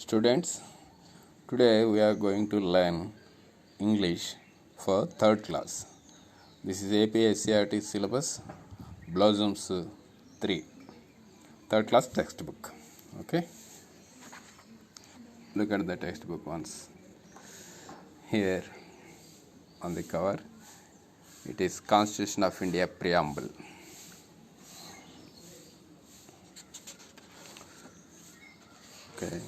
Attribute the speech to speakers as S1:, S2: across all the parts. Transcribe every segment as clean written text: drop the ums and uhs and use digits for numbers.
S1: Students, today we are going to learn English for third class. This is AP syllabus, Blossoms 3, third class textbook. Okay, look at the textbook once. Here on the cover, it is Constitution of India Preamble. Okay.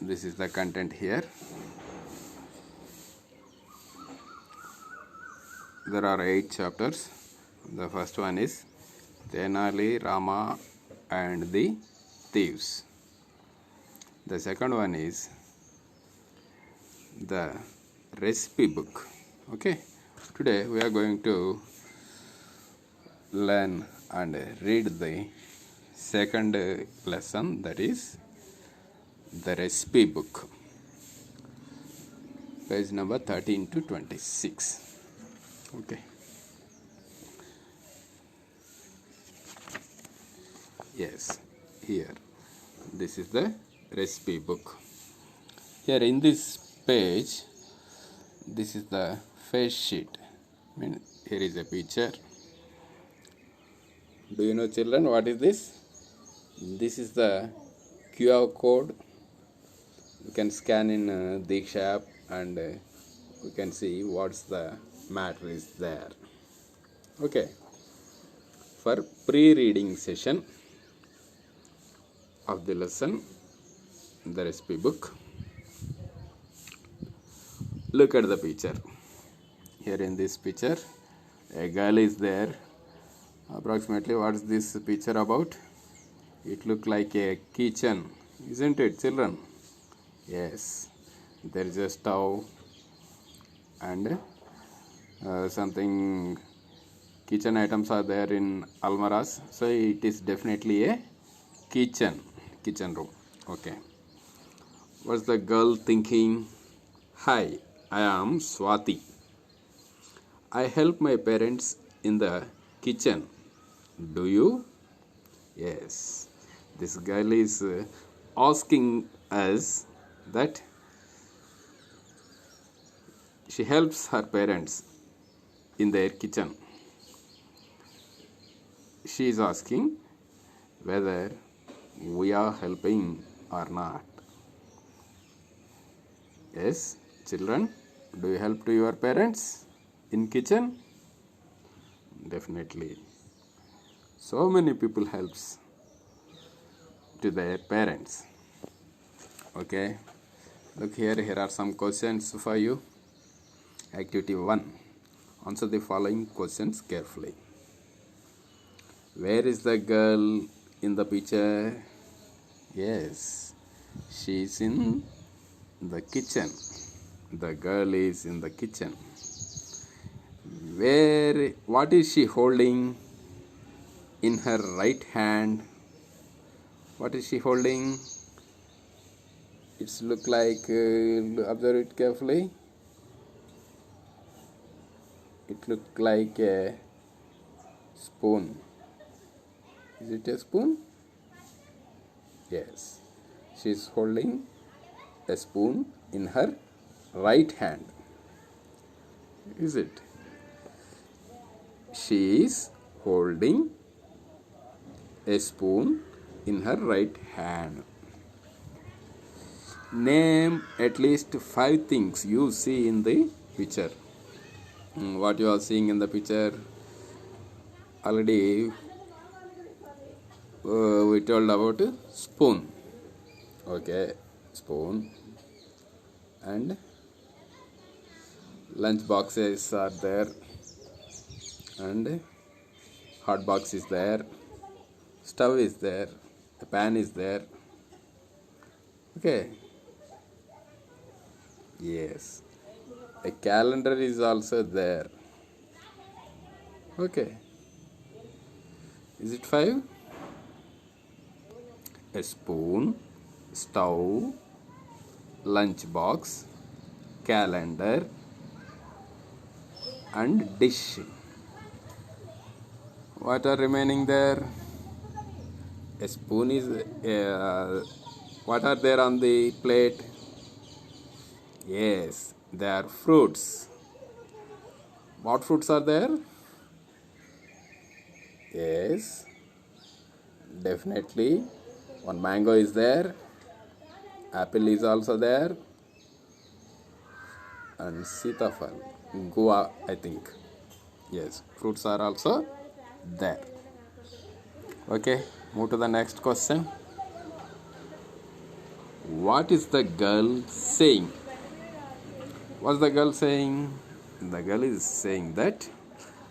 S1: This is the content here. There are 8 chapters. The first one is Tenali Rama and the Thieves. The second one is the recipe book. Okay. Today we are going to learn and read the second lesson, that is the recipe book, page number 13 to 26. Okay. Yes, here this is the recipe book. Here in this page, this is the face sheet. Here is a picture. Do you know, children, what is this? This is the QR code. You can scan in Diksha app and we can see what's the matter is there. Okay. For pre-reading session of the lesson, the recipe book. Look at the picture. Here in this picture, a girl is there. Approximately what is this picture about? It looks like a kitchen, isn't it, children? Yes, there is a stove and something kitchen items are there in almaras, so it is definitely a kitchen room. Okay, what's the girl thinking? Hi, I am Swati. I help my parents in the kitchen. Do you? Yes, this girl is asking us that she helps her parents in their kitchen. She is asking whether we are helping or not. Yes, children, do you help to your parents in kitchen? Definitely. So many people helps to their parents. Okay, look here are some questions for you. Activity 1. Answer the following questions carefully. Where is the girl in the picture? Yes, she is in the kitchen. The girl is in the kitchen. What is she holding in her right hand? What is she holding? It's look like, observe it carefully. It look like a spoon. Is it a spoon? Yes. She is holding a spoon in her right hand. Is it? She is holding a spoon in her right hand. Name at least 5 things you see in the picture. What you are seeing in the picture, already we told about spoon. Okay, spoon and lunch boxes are there and hot box is there, stove is there, a pan is there. Okay. Yes, a calendar is also there. Okay, is it 5? A spoon, stove, lunch box, calendar and dish. What are remaining there? A spoon is what are there on the plate? Yes, they are fruits. What fruits are there? Yes, definitely. One mango is there. Apple is also there. And sitafal. Goa, I think. Yes, fruits are also there. Okay, move to the next question. What is the girl saying? What's the girl saying? The girl is saying that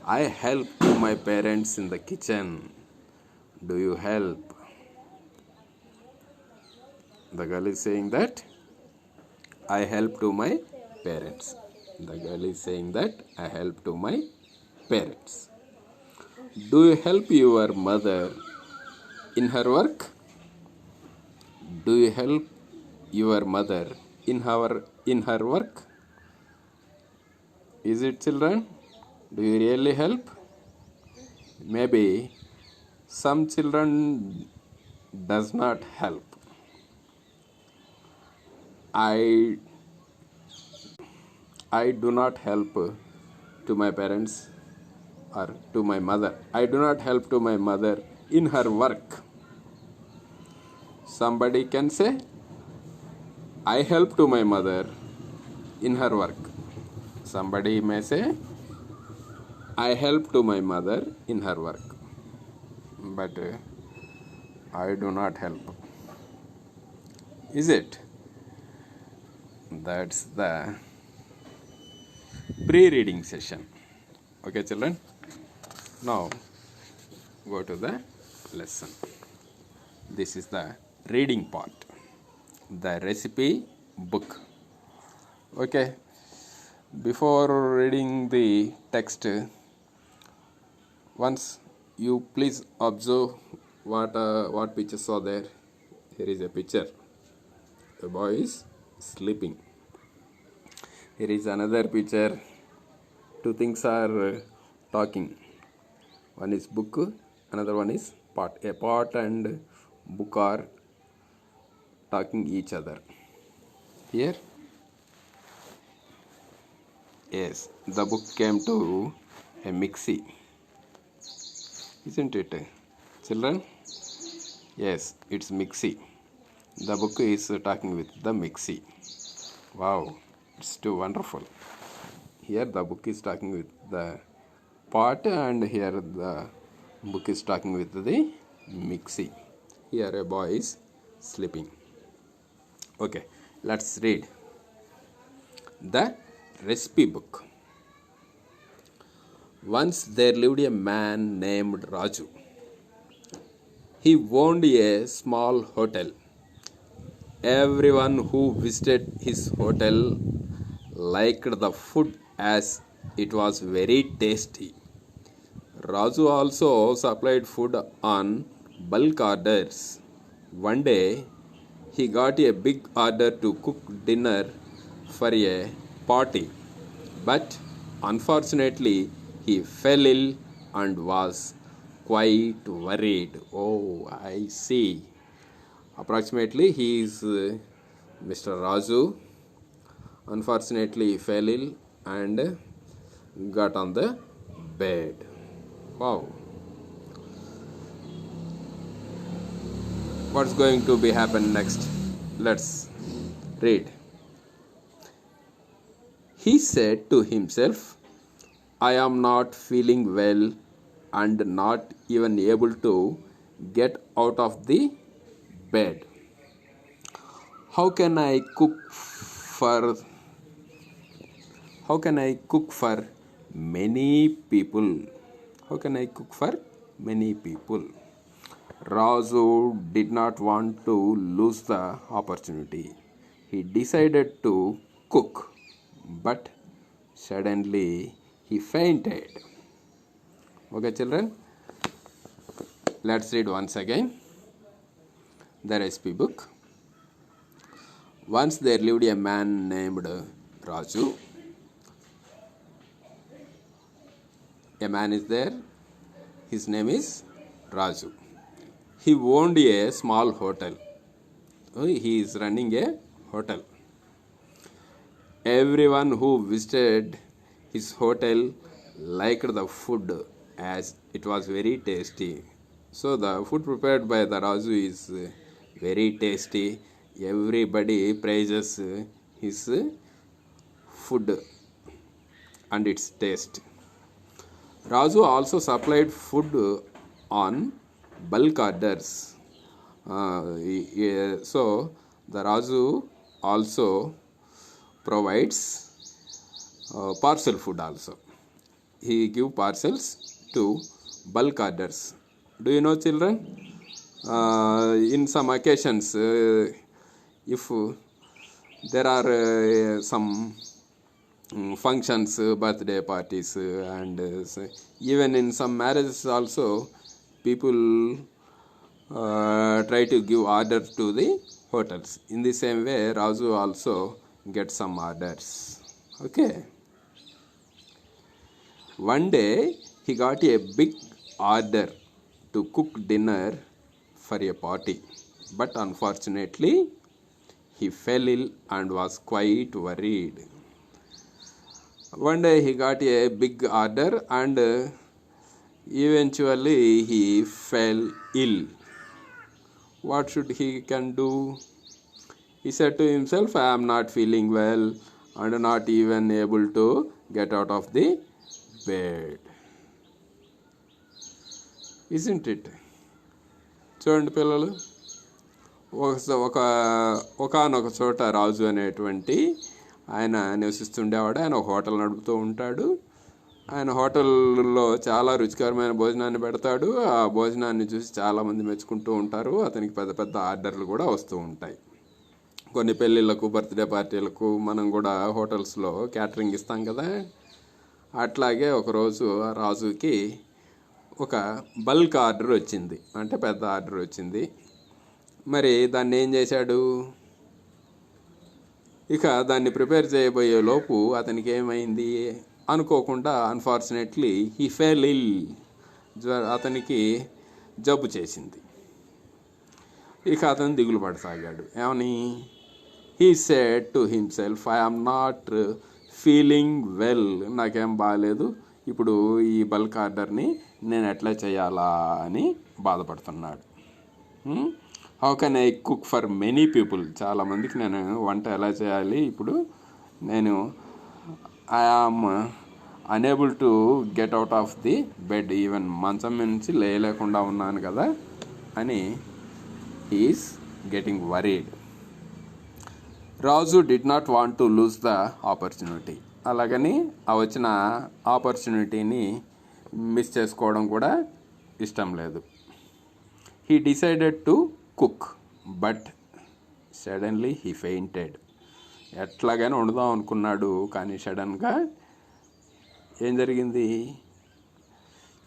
S1: I help my parents in the kitchen. Do you help? The girl is saying that I help to my parents. The girl is saying that I help to my parents. Do you help your mother in her work? Do you help your mother in her work? Is it, children? Do you really help? Maybe some children does not help. I do not help to my parents or to my mother. I do not help to my mother in her work. Somebody can say, I help to my mother in her work. Somebody may say, I help to my mother in her work. But I do not help. Is it? That's the pre-reading session. Okay, children? Now, go to the lesson. This is the reading part. The recipe book. Okay. Before reading the text, once you please observe what pictures are there. Here is a picture. The boy is sleeping. Here is another picture. Two things are talking. One is book, another one is pot. A pot and book are talking each other. Here, yes, the book came to a mixie. Isn't it, children? Yes, it's mixie. The book is talking with the mixie. Wow, it's too wonderful. Here the book is talking with the pot, and here the book is talking with the mixie. Here a boy is sleeping. Okay, let's read the recipe book. Once there lived a man named Raju. He owned a small hotel. Everyone who visited his hotel liked the food as it was very tasty. Raju also supplied food on bulk orders. One day, he got a big order to cook dinner for a party. But unfortunately, he fell ill and was quite worried. Oh, I see. Approximately, he is Mr. Raju. Unfortunately, he fell ill and got on the bed. Wow. What's going to be happen next? Let's read. He said to himself, I am not feeling well and not even able to get out of the bed. How can I cook for many people? How can I cook for many people? Raju did not want to lose the opportunity. He decided to cook, but suddenly he fainted. Okay, children, let's read once again the recipe book. Once there lived a man named Raju. A man is there. His name is Raju. he owned a small hotel. He is running a hotel. Everyone who visited his hotel liked the food as it was very tasty. So the food prepared by the Raju is very tasty. Everybody praises his food and its taste. Raju also supplied food on bulk orders. So the Raju also provides parcel food also. He give parcels to bulk orders. Do you know, children? In some occasions, if there are some functions, birthday parties, and even in some marriages also, people try to give order to the hotels. In the same way, Raju also gets some orders. Okay. One day, he got a big order to cook dinner for a party. But unfortunately, he fell ill and was quite worried. One day he got a big order and eventually he fell ill. What should he can do? He said to himself, I am not feeling well and not even able to get out of the bed. Isn't it? చూడండి పిల్లలు, ఒకనొక చోట రాజు అనేటువంటి ఆయన నివసిస్తుండేవాడు. ఆయన hotel నడుపుతూ ఉంటాడు. ఆయన హోటల్లో చాలా రుచికరమైన భోజనాన్ని పెడతాడు. ఆ భోజనాన్ని చూసి చాలామంది మెచ్చుకుంటూ ఉంటారు. అతనికి పెద్ద పెద్ద ఆర్డర్లు కూడా వస్తూ ఉంటాయి. కొన్ని పెళ్ళిళ్ళకు, బర్త్డే పార్టీలకు మనం కూడా హోటల్స్లో క్యాటరింగ్ ఇస్తాం కదా. అట్లాగే ఒకరోజు రాజుకి ఒక బల్క్ ఆర్డర్ వచ్చింది, అంటే పెద్ద ఆర్డర్ వచ్చింది. మరి దాన్ని ఏం చేశాడు? ఇక దాన్ని ప్రిపేర్ చేయబోయే లోపు అతనికి ఏమైంది అనుకోకుండా, అన్ఫార్చునేట్లీ హీ ఫెల్ ఇల్, అతనికి జబ్బు చేసింది. ఇక అతను దిగులు పడసాగాడు. ఏమని? He said to himself, I am not feeling well, నాకేం బాగాలేదు, ఇప్పుడు ఈ బల్క్ ఆర్డర్ని నేను ఎట్లా చేయాలా అని బాధపడుతున్నాడు. How can I cook for many people, చాలామందికి నేను వంట ఎలా చేయాలి, ఇప్పుడు నేను I am unable to get out of the bed, even మంచం నుంచి లేయలేకుండా ఉన్నాను కదా అని is getting worried. Raju did not want to lose the opportunity. అలాగని ఆ వచ్చిన ఆపర్చునిటీని మిస్ చేసుకోవడం కూడా ఇష్టం లేదు. He decided to cook but suddenly he fainted. ఎట్లాగైనా వండుదాం అనుకున్నాడు, కానీ సడన్గా ఏం జరిగింది?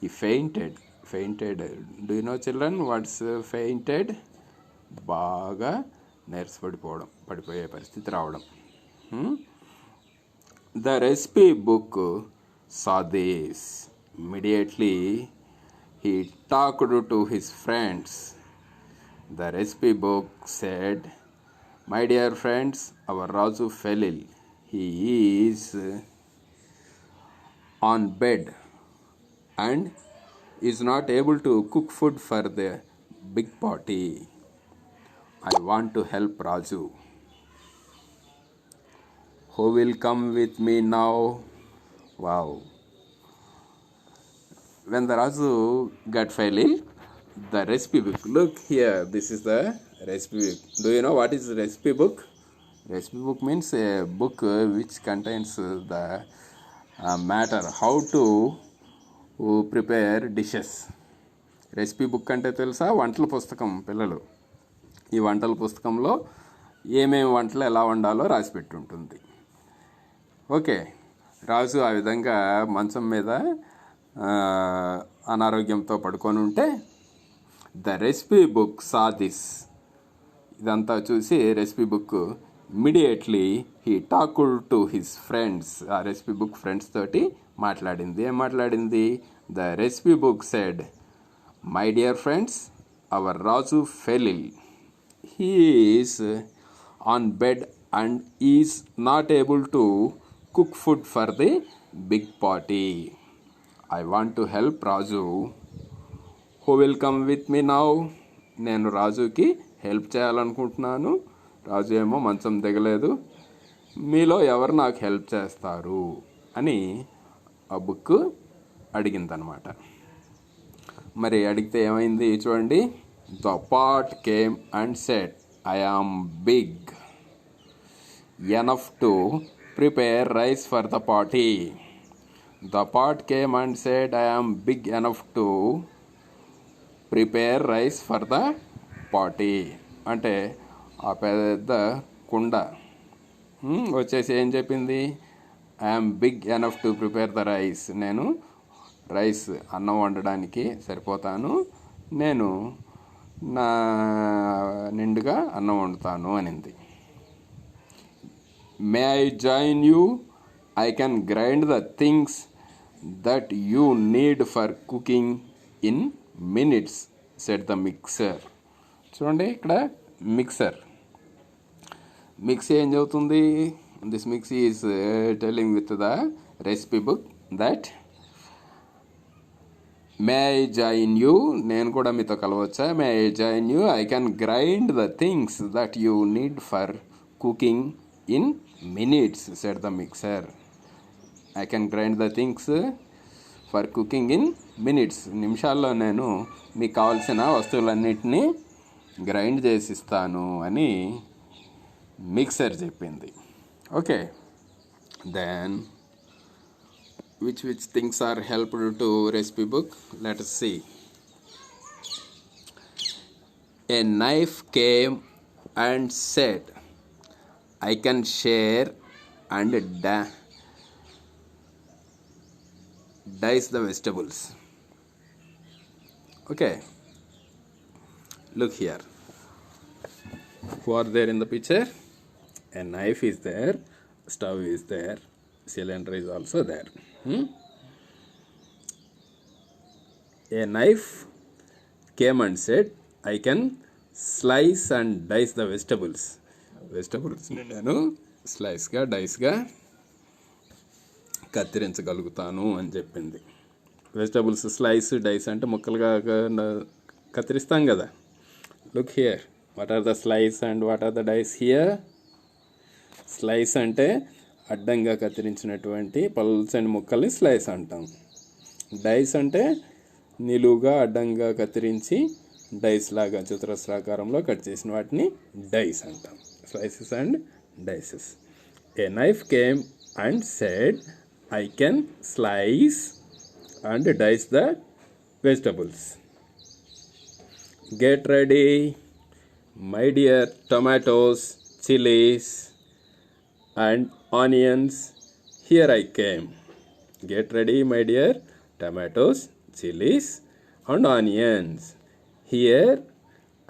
S1: He fainted. Do you know children what's fainted? బాగా నీరసపడిపోవడం, పడిపోయే పరిస్థితి రావడం. The recipe book saw this. Immediately he talked to his friends. The recipe book said, my dear friends, our Raju fell ill. He is on bed and is not able to cook food for the big party. I want to help Raju. Who will come with me now? Wow. When the Raju got fell ill, the recipe book, look here, this is the recipe book. Do you know what is the recipe book? Recipe book means a book which contains the matter, how to prepare dishes. Recipe book అంటే తెలుసా? వంటల పుస్తకం పిల్లలు. ఈ వంటల పుస్తకంలో ఏమేమి వంటలు ఎలా వండాలో రాసి పెట్టి ఉంటుంది. ఓకే, రాజు ఆ విధంగా మంచం మీద అనారోగ్యంతో పడుకొని ఉంటే the recipe book saw this. ఇదంతా చూసి recipe book immediately he talked to his friends. ఆ రెసిపీ బుక్ ఫ్రెండ్స్ తోటి మాట్లాడింది. ఏం మాట్లాడింది? The recipe book said, my dear friends, our Raju fell ill. He is on bed and is not able to cook food for the big party. I want to help Raju. Who will come with me now? నేను రాజుకి help చేయాలనుకుంటున్నాను. రాజు ఏమో మంచం దిగలేదు. మీలో ఎవరు నాకు help చేస్తారు అని ఆ బుక్ అడిగిందనమాట. మరి అడిగితే ఏమైంది చూడండి. The pot came and said, I am big enough to prepare rice for the party. The pot came and said, I am big enough to prepare rice for the party. అంటే ఆ పెద్ద కుండ వచ్చేసి ఏం చెప్పింది? I'm big enough to prepare the rice. నేను rice అన్నం వండడానికి సరిపోతాను. నేను నా నిండుగా అన్నం వండుతాను అనింది. May I join you? I can grind the things that you need for cooking in minutes set the mixer. చూడండి ఇక్కడ మిక్సర్. మిక్సీ ఏం చెబుతుంది? This mixie is telling with the recipe book that may I join you, నేను కూడా మీతో కలవచ్చా? May I join you? I can grind the things that you need for cooking in minutes set the mixer. I can grind the things for cooking in minutes. నిమిషాల్లో నేను మీకు కావాల్సిన వస్తువులన్నిటినీ grind చేసిస్తాను అని mixer చెప్పింది. Okay, then which things are helpful to recipe book? Let us see. A knife came and said, I can share and dice the vegetables. Okay, look here. Who are there in the picture? A knife is there, stove is there, cylinder is also there. A knife came and said, I can slice and dice the vegetables. Vegetables నేను స్లైస్గా డైస్గా కత్తిరించగలుగుతాను అని చెప్పింది. Vegetables slice dice అంటే ముక్కలుగా కత్తిరిస్తాం కదా. Look here, what are the slice and what are the dice here? Slice అంటే అడ్డంగా కత్తిరించినటువంటి పల్సని ముక్కల్ని స్లైస్ అంటాం. డైస్ అంటే నిలువుగా అడ్డంగా కత్తిరించి డైస్ లాగా చతురస్రాకారంలో కట్ చేసిన వాటిని డైస్ అంటాం. Slices and dices. A knife came and said, I can slice and dice the vegetables. Get ready my dear tomatoes, chillies and onions, here I came. Get ready my dear tomatoes, chilies and onions, here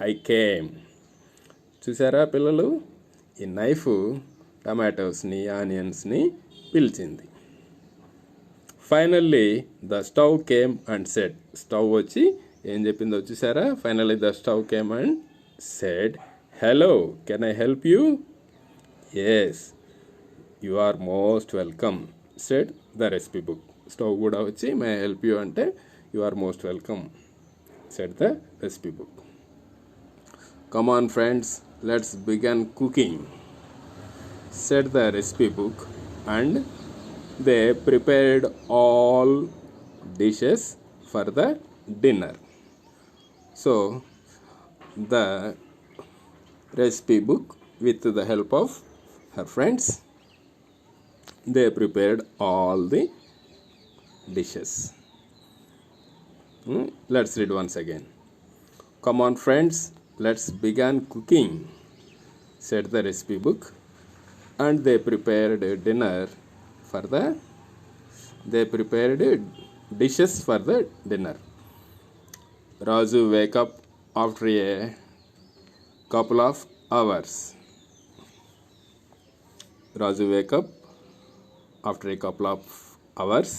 S1: I came. చూసారా పిల్లలు? ఈ knife టమాటోస్ని ఆనియన్స్ని పిలిచింది. Finally the stove came and said. Stove వచ్చి ఏం చెప్పిందో చూసారా? Finally the stove came and said, hello, can I help you? Yes, you are most welcome said the recipe book. Stove కూడా వచ్చి మే హెల్ప్ యూ అంటే you are most welcome said the recipe book. Come on friends, let's begin cooking said the recipe book and they prepared all dishes for the dinner. So the recipe book with the help of her friends, they prepared all the dishes. Let's read once again. Come on friends, let's begin cooking said the recipe book, and they prepared dishes for the dinner. Raju wake up after a couple of hours. Raju wake up after a couple of hours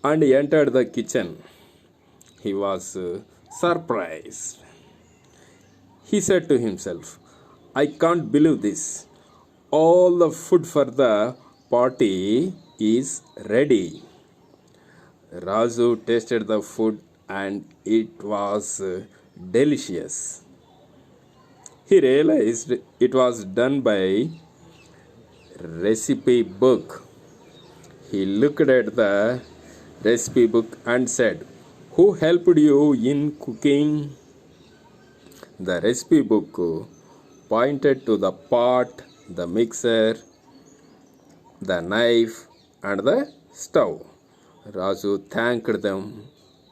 S1: and entered the kitchen. he was surprised. He said to himself, I can't believe this. All the food for the party is ready. Raju tasted the food and it was delicious. He realized it was done by recipe book. He looked at the recipe book and said, who helped you in cooking? The recipe book pointed to the pot, the mixer, the knife, and the stove. Raju thanked them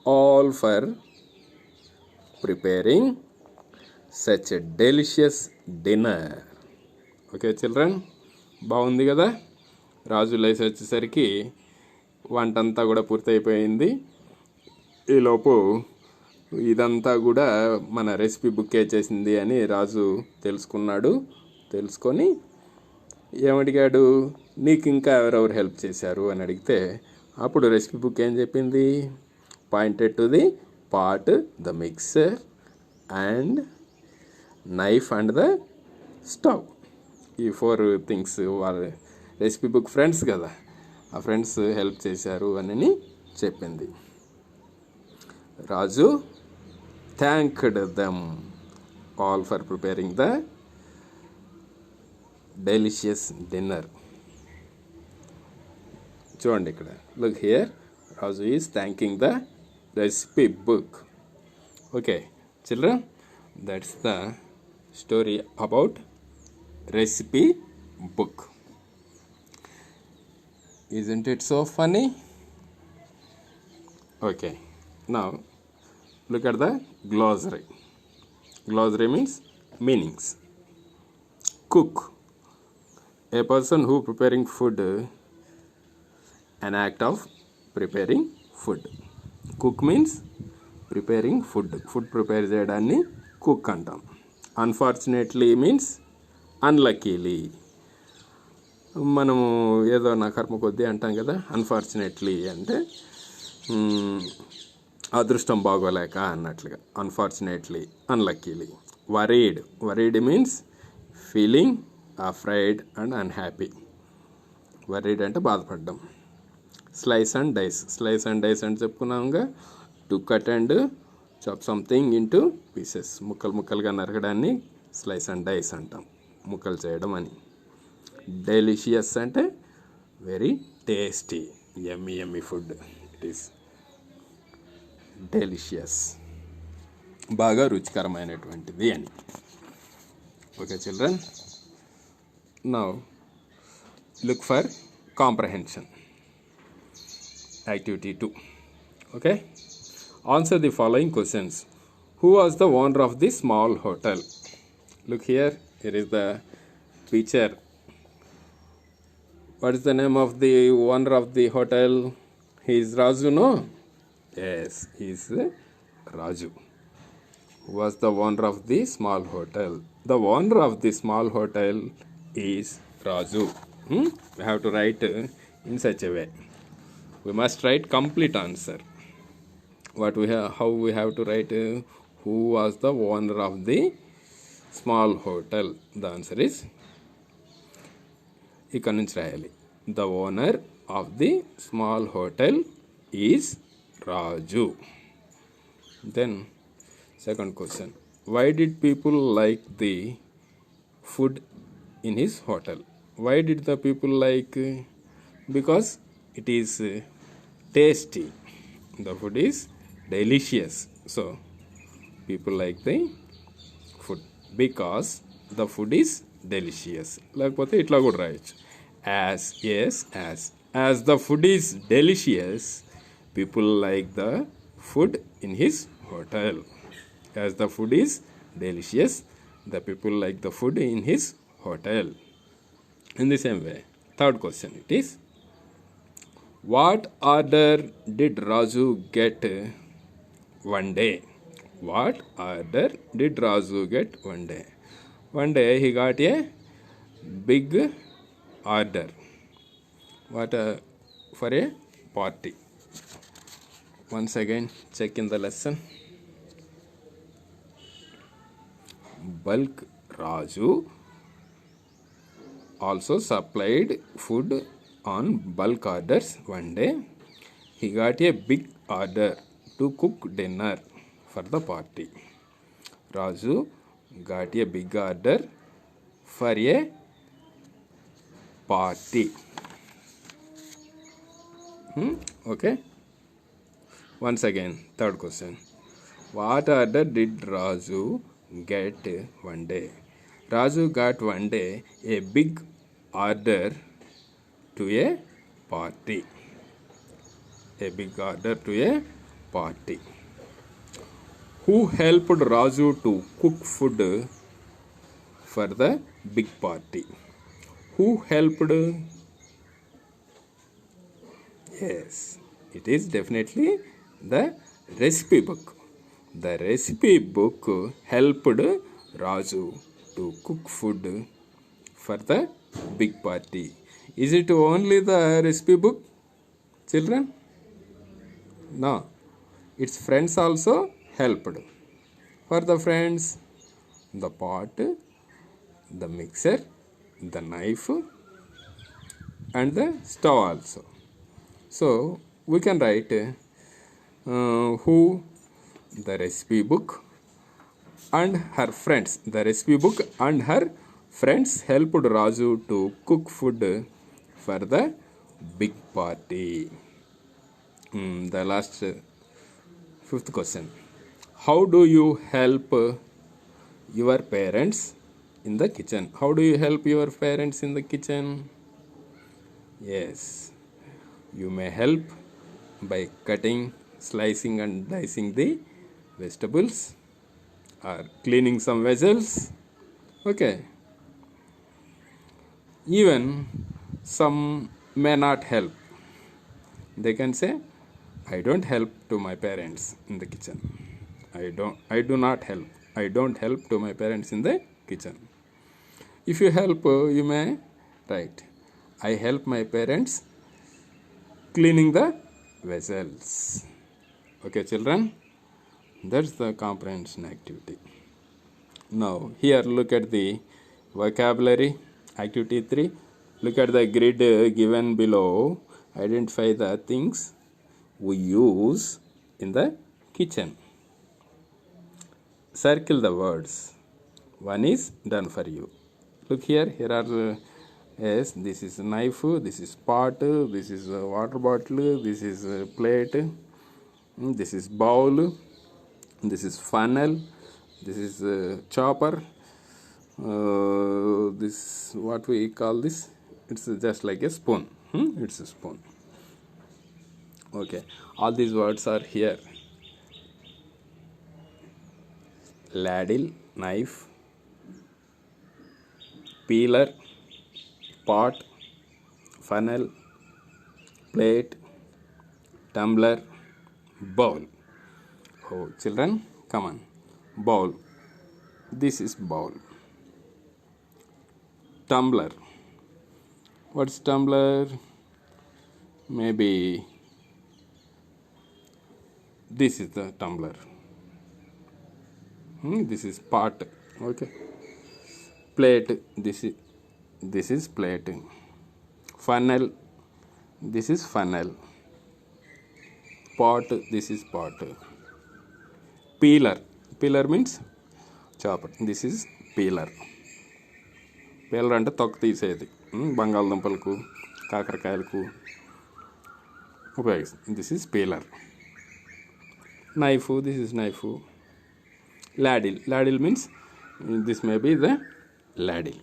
S1: all for preparing such a delicious dinner. Okay, children, బాగుంది కదా. రాజు లేసి వచ్చేసరికి వంటంతా కూడా పూర్తయిపోయింది. ఈలోపు ఇదంతా కూడా మన రెసిపీ బుక్కే చేసింది అని రాజు తెలుసుకొని ఏమడిగాడు, నీకు ఇంకా ఎవరెవరు హెల్ప్ చేశారు అని అడిగితే అప్పుడు రెసిపీ బుక్ ఏం చెప్పింది, pointed to the pot, the mixer and knife and the stove. ఈ 4 థింగ్స్ వాళ్ళ రెసిపీ బుక్ ఫ్రెండ్స్ కదా, ఆ ఫ్రెండ్స్ హెల్ప్ చేశారు అని చెప్పింది. Raju thanked them all for preparing the delicious dinner. చూడండి ఇక్కడ, look here, Raju is thanking the recipe book. Okay children, that's the story about recipe book. Isn't it so funny? Okay, now look at the glossary. Glossary means meanings. Cook, a person who preparing food, an act of preparing food. Cook means preparing food. Food prepare చేయడాన్ని cook అంటాం. Unfortunately means unluckily. మనము ఏదో నా కర్మ కొద్దీ అంటాం కదా, unfortunately అంటే అదృష్టం బాగోలేక అన్నట్లుగా, unfortunately, unluckily. Worried means feeling afraid and unhappy. Worried అంటే బాధపడ్డం. స్లైస్ అండ్ డైస్ అంటే చెప్పుకున్నాముగా, to cut and chop something into pieces. ముక్కలుగా నరకడాన్ని స్లైస్ అండ్ డైస్ అంటాం, ముక్కలు చేయడం అని. డెలిషియస్ అంటే very tasty, yummy food. It is delicious, బాగా రుచికరమైనటువంటిది అని. Okay children, now look for comprehension. Activity 2. Okay, answer the following questions. Who was the owner of the small hotel? Look here is the picture. What is the name of the owner of the hotel? He is Raju, no? Yes, he is Raju. Who was the owner of the small hotel? The owner of the small hotel is Raju. We have to write in such a way. We must write complete answer. How we have to write who was the owner of the small hotel? The answer is ఇక్కడ నుంచి రాయాలి. The owner of the small hotel is Raju. Then second question, why did people like the food in his hotel? Why did the people like? Because it is tasty. The food is delicious. So people like the food because the food is delicious. లేకపోతే ఇట్లా కూడా రాయొచ్చు. As the food is delicious, people like the food in his hotel. As the food is delicious, the people like the food in his hotel. In the same way, third question it is, what order did Raju get one day? What order did Raju get one day? One day he got a big order. What for a party. Once again, check in the lesson. Bulk Raju also supplied food on bulk orders one day. He got a big order to cook dinner for the party. Raju got a big order for a party. Okay. Once again, third question. What order did Raju get one day? Raju got one day a big order to a party. A big order to a party. Who helped Raju to cook food for the big party? Who helped? Yes, it is definitely the recipe book. The recipe book helped Raju to cook food for the big party. Is it only the recipe book, children? No. Its friends also helped. For the friends, the pot, the mixer, the knife, and the stove also. So we can write who the recipe book and her friends. The recipe book and her friends helped Raju to cook food for the big party. The last fifth question. How do you help your parents in the kitchen? How do you help your parents in the kitchen? Yes, you may help by cutting, slicing and dicing the vegetables or cleaning some vessels. Okay. Even some may not help. They can say, I don't help to my parents in the kitchen. I do not help. I don't help to my parents in the kitchen. If you help, you may write, I help my parents cleaning the vessels. Okay, children, that's the comprehension activity. Now, here look at the vocabulary. Activity 3. Look at the grid given below. Identify the things we use in the kitchen. Circle the words. One is done for you. Look here. Here are yes. This is knife. This is pot. This is a water bottle. This is a plate. This is bowl. This is funnel. This is a chopper. This what we call this? It's just like a spoon. It's a spoon. Okay. All these words are here. Ladle, knife, peeler, pot, funnel, plate, tumbler, bowl. Oh, children, come on. Bowl. This is bowl. Tumbler. What's tumbler? Maybe this is the tumbler. This is pot. Okay. Plate. This is plate. Funnel. This is funnel. Pot. This is pot. Peeler. Peeler means chopper. This is peeler. Peeler అంటే తొక్క తీసేది బంగాళదుంపలకు కాకరకాయలకు ఉపయోగిస్తుంది. This is peeler. Knife. This is knife. Ladle. Ladle means this may be the ladle.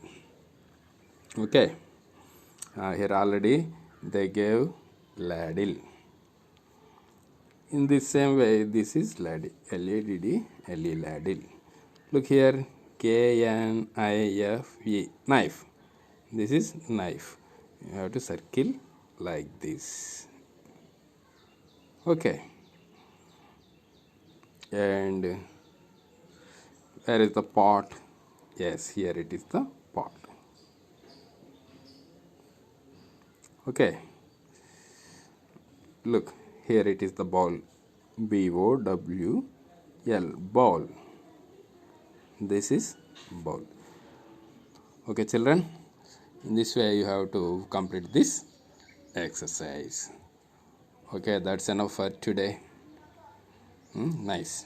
S1: Okay. Here already they gave ladle. In this same way, this is ladle. L-A-D-D-L-E, ladle. Look here. K-N-I-F-E. Knife. This is knife. You have to circle like this. Okay. And where is the pot? Yes, here it is the pot. Okay. Look, here it is the bowl. B-O-W-L, ball. This is ball. Okay, children, in this way you have to complete this exercise. Okay, that's enough for today. Nice.